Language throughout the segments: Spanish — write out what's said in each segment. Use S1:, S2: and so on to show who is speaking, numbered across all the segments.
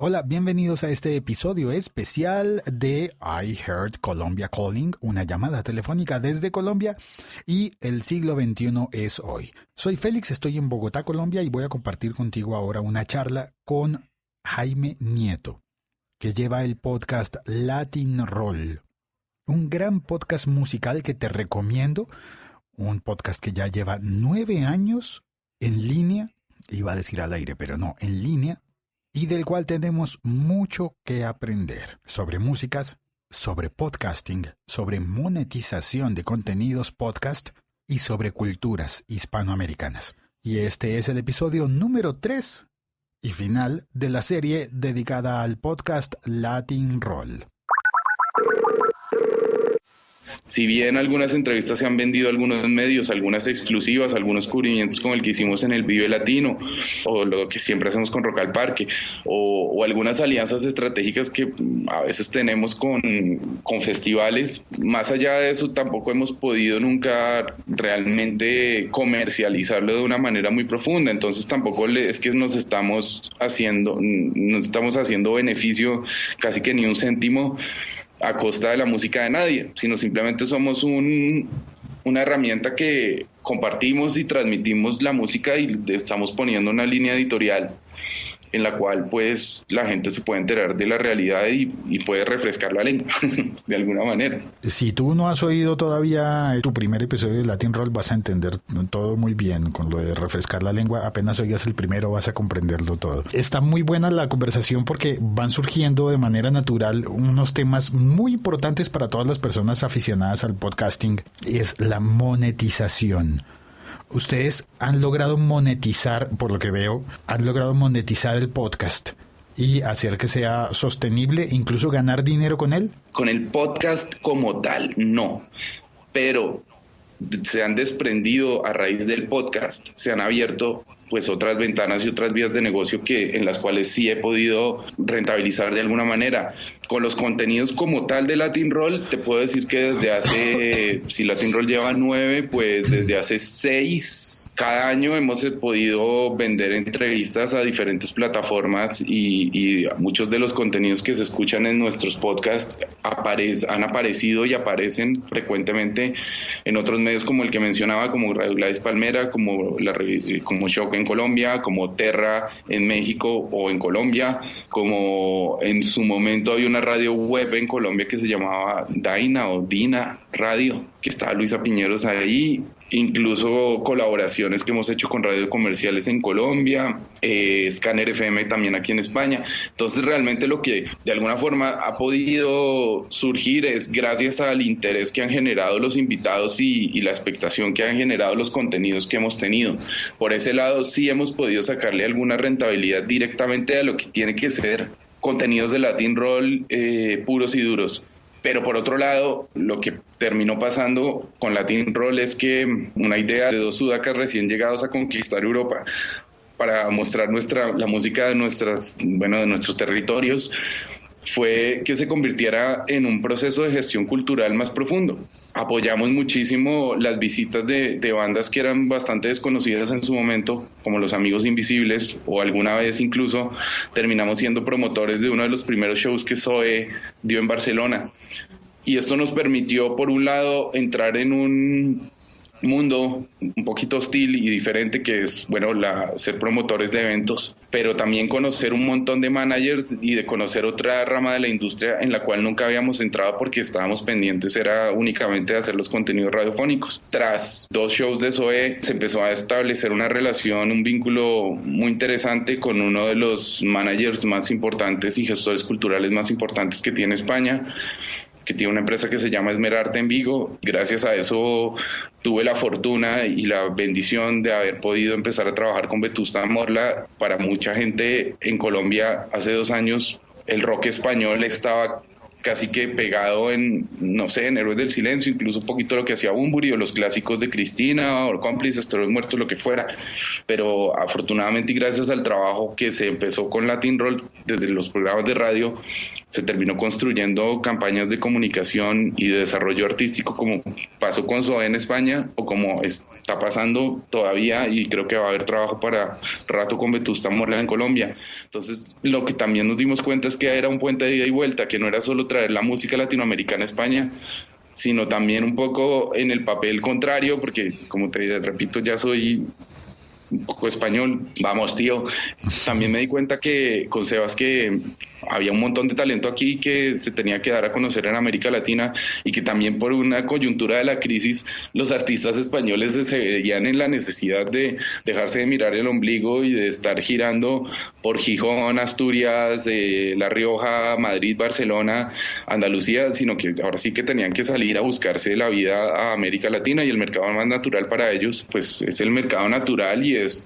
S1: Hola, bienvenidos a este episodio especial de I Heard Colombia Calling, una llamada telefónica desde Colombia y el siglo XXI es hoy. Soy Félix, estoy en Bogotá, Colombia y voy a compartir contigo ahora una charla con Jaime Nieto, que lleva el podcast Latin Roll, un gran podcast musical que te recomiendo, un podcast que ya lleva 9 años en línea, iba a decir al aire, pero no, en línea, y del cual tenemos mucho que aprender sobre músicas, sobre podcasting, sobre monetización de contenidos podcast y sobre culturas hispanoamericanas. Y este es el episodio número 3 y final de la serie dedicada al podcast Latin Roll.
S2: Si bien algunas entrevistas se han vendido a algunos medios, algunas exclusivas, algunos cubrimientos como el que hicimos en el Vive Latino, o lo que siempre hacemos con Rock al Parque, o algunas alianzas estratégicas que a veces tenemos con festivales, más allá de eso tampoco hemos podido nunca realmente comercializarlo de una manera muy profunda, entonces tampoco es que nos estamos haciendo beneficio casi que ni un céntimo a costa de la música de nadie, sino simplemente somos una herramienta que compartimos y transmitimos la música y estamos poniendo una línea editorial en la cual pues la gente se puede enterar de la realidad y puede refrescar la lengua de alguna manera.
S1: Si tú no has oído todavía tu primer episodio de Latin Roll, vas a entender todo muy bien con lo de refrescar la lengua. Apenas oigas el primero vas a comprenderlo todo. Está muy buena la conversación porque van surgiendo de manera natural unos temas muy importantes para todas las personas aficionadas al podcasting. Es la monetización. Ustedes han logrado monetizar, por lo que veo, han logrado monetizar el podcast y hacer que sea sostenible, incluso ganar dinero con él.
S2: Con el podcast como tal, no. Pero se han desprendido a raíz del podcast, se han abierto pues otras ventanas y otras vías de negocio en las cuales sí he podido rentabilizar de alguna manera. Con los contenidos como tal de Latin Roll, te puedo decir que desde hace, si Latin Roll lleva 9, pues desde hace 6, cada año hemos podido vender entrevistas a diferentes plataformas y muchos de los contenidos que se escuchan en nuestros podcasts han aparecido y aparecen frecuentemente en otros medios como el que mencionaba, como Radio Gladys Palmera, como Shock en Colombia, como Terra en México o en Colombia, como en su momento había una radio web en Colombia que se llamaba Dina Radio, que estaba Luisa Piñeros ahí, incluso colaboraciones que hemos hecho con radio comerciales en Colombia, Scanner FM también aquí en España. Entonces realmente lo que de alguna forma ha podido surgir es gracias al interés que han generado los invitados y la expectación que han generado los contenidos que hemos tenido. Por ese lado sí hemos podido sacarle alguna rentabilidad directamente a lo que tiene que ser contenidos de Latin Roll puros y duros. Pero por otro lado, lo que terminó pasando con Latin Roll es que una idea de 2 sudacas recién llegados a conquistar Europa para mostrar la música de nuestros territorios fue que se convirtiera en un proceso de gestión cultural más profundo. Apoyamos muchísimo las visitas de bandas que eran bastante desconocidas en su momento, como Los Amigos Invisibles, o alguna vez incluso terminamos siendo promotores de uno de los primeros shows que Zoe dio en Barcelona. Y esto nos permitió, por un lado, entrar en un mundo un poquito hostil y diferente, que es, ser promotores de eventos, pero también conocer un montón de managers y de conocer otra rama de la industria en la cual nunca habíamos entrado porque estábamos pendientes, era únicamente de hacer los contenidos radiofónicos. Tras 2 shows de Zoe, se empezó a establecer una relación, un vínculo muy interesante con uno de los managers más importantes y gestores culturales más importantes que tiene España, que tiene una empresa que se llama Esmerarte en Vigo. Gracias a eso tuve la fortuna y la bendición de haber podido empezar a trabajar con Vetusta Morla. Para mucha gente en Colombia hace 2 años el rock español estaba casi que pegado en, no sé, en Héroes del Silencio, incluso un poquito lo que hacía Bunbury o los clásicos de Cristina o Cómplices, Toros Muertos, lo que fuera. Pero afortunadamente y gracias al trabajo que se empezó con Latin Roll desde los programas de radio, se terminó construyendo campañas de comunicación y de desarrollo artístico, como pasó con SOE en España o como está pasando todavía, y creo que va a haber trabajo para rato con Vetusta Morla en Colombia. Entonces, lo que también nos dimos cuenta es que era un puente de ida y vuelta, que no era solo traer la música latinoamericana a España, sino también un poco en el papel contrario, porque como te repito, ya soy un poco español, vamos tío, también me di cuenta que con Sebas que había un montón de talento aquí que se tenía que dar a conocer en América Latina, y que también por una coyuntura de la crisis los artistas españoles se veían en la necesidad de dejarse de mirar el ombligo y de estar girando por Gijón, Asturias, La Rioja, Madrid, Barcelona, Andalucía, sino que ahora sí que tenían que salir a buscarse la vida a América Latina, y el mercado más natural para ellos pues es el mercado natural, y es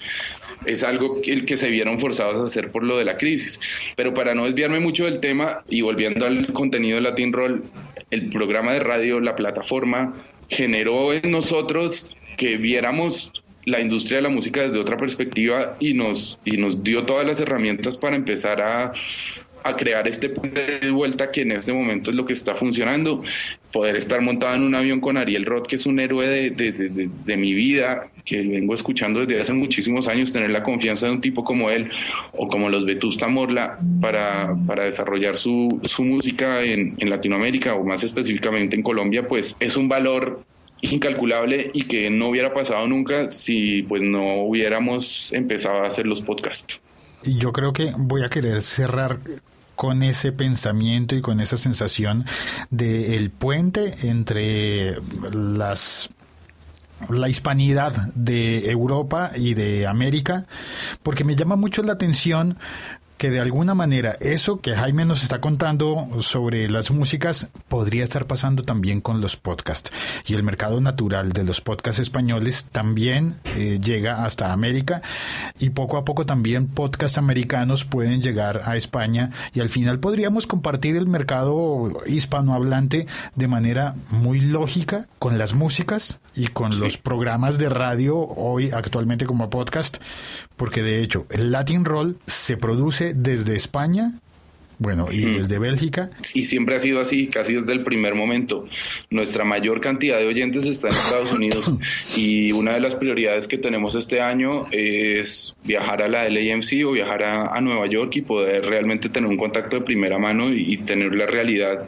S2: algo que se vieron forzados a hacer por lo de la crisis. Pero para no desviarme mucho del tema y volviendo al contenido de Latin Roll, el programa de radio, la plataforma, generó en nosotros que viéramos la industria de la música desde otra perspectiva, y nos dio todas las herramientas para empezar a crear este punto de vuelta que en este momento es lo que está funcionando. Poder estar montado en un avión con Ariel Roth, que es un héroe de mi vida, que vengo escuchando desde hace muchísimos años, tener la confianza de un tipo como él o como los Vetusta Morla para desarrollar su música en Latinoamérica, o más específicamente en Colombia, pues es un valor incalculable, y que no hubiera pasado nunca si pues no hubiéramos empezado a hacer los podcasts.
S1: Y yo creo que voy a querer cerrar con ese pensamiento y con esa sensación de el puente entre la hispanidad de Europa y de América, porque me llama mucho la atención que de alguna manera eso que Jaime nos está contando sobre las músicas podría estar pasando también con los podcasts, y el mercado natural de los podcasts españoles también llega hasta América, y poco a poco también podcasts americanos pueden llegar a España, y al final podríamos compartir el mercado hispanohablante de manera muy lógica con las músicas y con los programas de radio hoy actualmente como podcast, porque de hecho el Latin Roll se produce desde España, bueno, y desde Bélgica.
S2: Y siempre ha sido así, casi desde el primer momento. Nuestra mayor cantidad de oyentes está en Estados Unidos, y una de las prioridades que tenemos este año es viajar a la LAMC o viajar a Nueva York y poder realmente tener un contacto de primera mano y tener la realidad,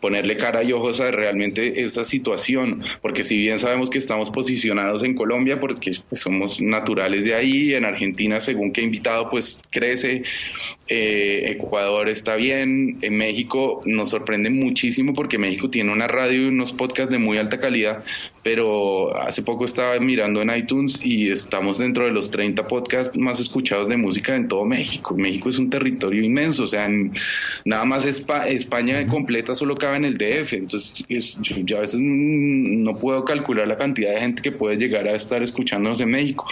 S2: ponerle cara y ojos a realmente esa situación, porque si bien sabemos que estamos posicionados en Colombia porque pues, somos naturales de ahí, en Argentina según qué invitado pues crece, Ecuador está bien, en México nos sorprende muchísimo porque México tiene una radio y unos podcasts de muy alta calidad, pero hace poco estaba mirando en iTunes y estamos dentro de los 30 podcasts más escuchados de música en todo México. México es un territorio inmenso, o sea, nada más España completa solo cabe en el DF, entonces yo a veces no puedo calcular la cantidad de gente que puede llegar a estar escuchándonos en México,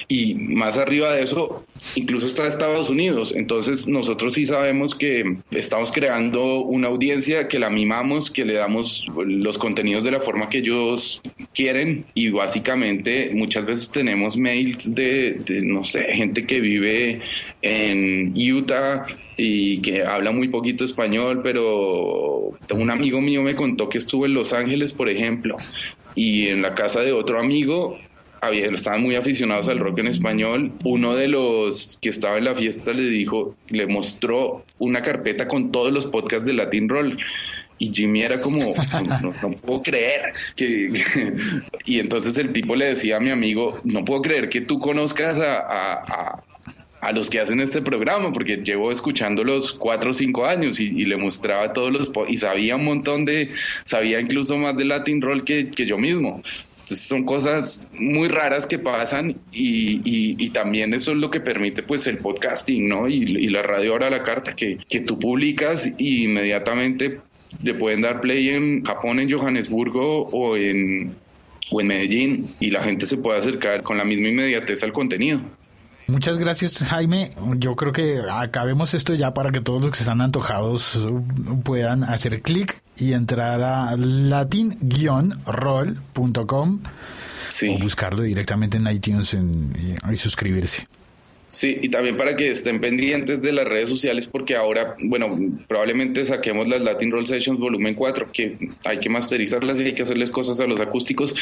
S2: y más arriba de eso incluso está Estados Unidos. Entonces nosotros sí sabemos que estamos creando una audiencia, que la mimamos, que le damos los contenidos de la forma que ellos quieren, y básicamente muchas veces tenemos mails de no sé, gente que vive en Utah y que habla muy poquito español, pero un amigo mío me contó que estuvo en Los Ángeles, por ejemplo, y en la casa de otro amigo estaban muy aficionados al rock en español. Uno de los que estaba en la fiesta le mostró una carpeta con todos los podcasts de Latin Roll, y Jimmy era como, no puedo creer y entonces el tipo le decía a mi amigo, no puedo creer que tú conozcas a los que hacen este programa, porque llevo escuchándolos 4 o 5 años, y le mostraba todos y sabía un montón sabía incluso más de Latin Roll que yo mismo. Entonces son cosas muy raras que pasan, y también eso es lo que permite pues el podcasting, ¿no? Y la radio ahora a la carta, que tú publicas y inmediatamente le pueden dar play en Japón, en Johannesburgo o en Medellín, y la gente se puede acercar con la misma inmediatez al contenido.
S1: Muchas gracias, Jaime. Yo creo que acabemos esto ya para que todos los que están antojados puedan hacer clic y entrar a latin-roll.com
S2: Sí.
S1: o buscarlo directamente en iTunes y suscribirse.
S2: Sí, y también para que estén pendientes de las redes sociales, porque ahora, bueno, probablemente saquemos las Latin Roll Sessions volumen 4, que hay que masterizarlas y hay que hacerles cosas a los acústicos,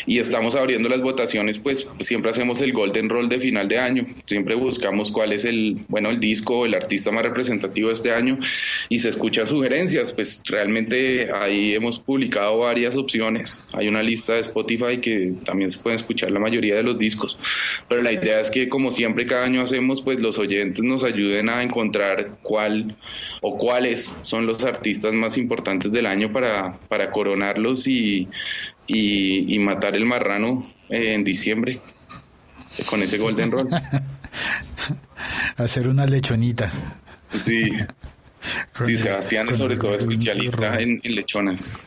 S2: y estamos abriendo las votaciones, pues siempre hacemos el Golden Roll de final de año, siempre buscamos cuál es el disco, el artista más representativo de este año, y se escuchan sugerencias, pues realmente ahí hemos publicado varias opciones, hay una lista de Spotify que también se pueden escuchar la mayoría de los discos, pero la idea es que, como siempre, cada año hacemos, pues los oyentes nos ayuden a encontrar cuál o cuáles son los artistas más importantes del año para coronarlos y matar el marrano en diciembre con ese Golden Roll.
S1: Hacer una lechonita.
S2: Sí, sí, Sebastián es sobre todo especialista en lechonas.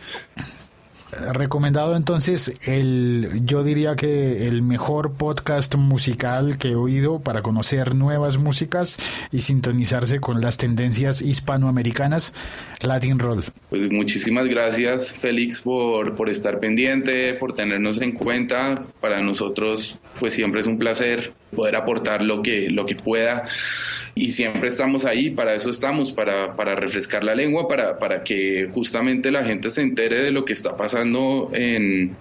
S1: Recomendado entonces yo diría que el mejor podcast musical que he oído para conocer nuevas músicas y sintonizarse con las tendencias hispanoamericanas, Latin Roll.
S2: Pues muchísimas gracias, Félix, por estar pendiente, por tenernos en cuenta. Para nosotros pues siempre es un placer poder aportar lo que pueda, y siempre estamos ahí, para eso estamos, para refrescar la lengua, para que justamente la gente se entere de lo que está pasando en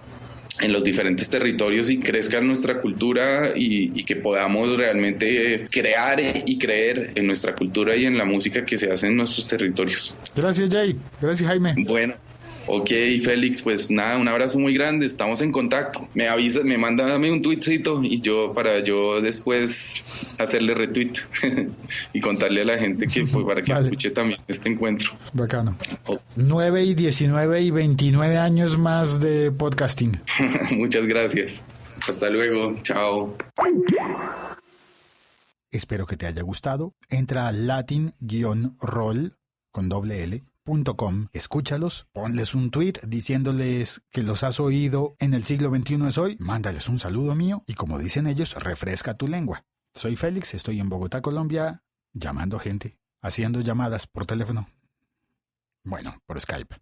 S2: los diferentes territorios y crezca nuestra cultura y que podamos realmente crear y creer en nuestra cultura y en la música que se hace en nuestros territorios.
S1: Gracias, Jay. Gracias, Jaime.
S2: Bueno. Ok, Félix, pues nada, un abrazo muy grande, estamos en contacto. Me avisa, mándame un tweetcito y para yo después hacerle retweet y contarle a la gente que pues, para que escuche también este encuentro.
S1: Bacano. 9 y 19 y 29 años más de podcasting.
S2: Muchas gracias. Hasta luego. Chao.
S1: Espero que te haya gustado. Entra a latin-roll con doble L. Escúchalos, ponles un tweet diciéndoles que los has oído en El Siglo XXI es Hoy, mándales un saludo mío y, como dicen ellos, refresca tu lengua. Soy Félix, estoy en Bogotá, Colombia, llamando gente, haciendo llamadas por teléfono. Bueno, por Skype.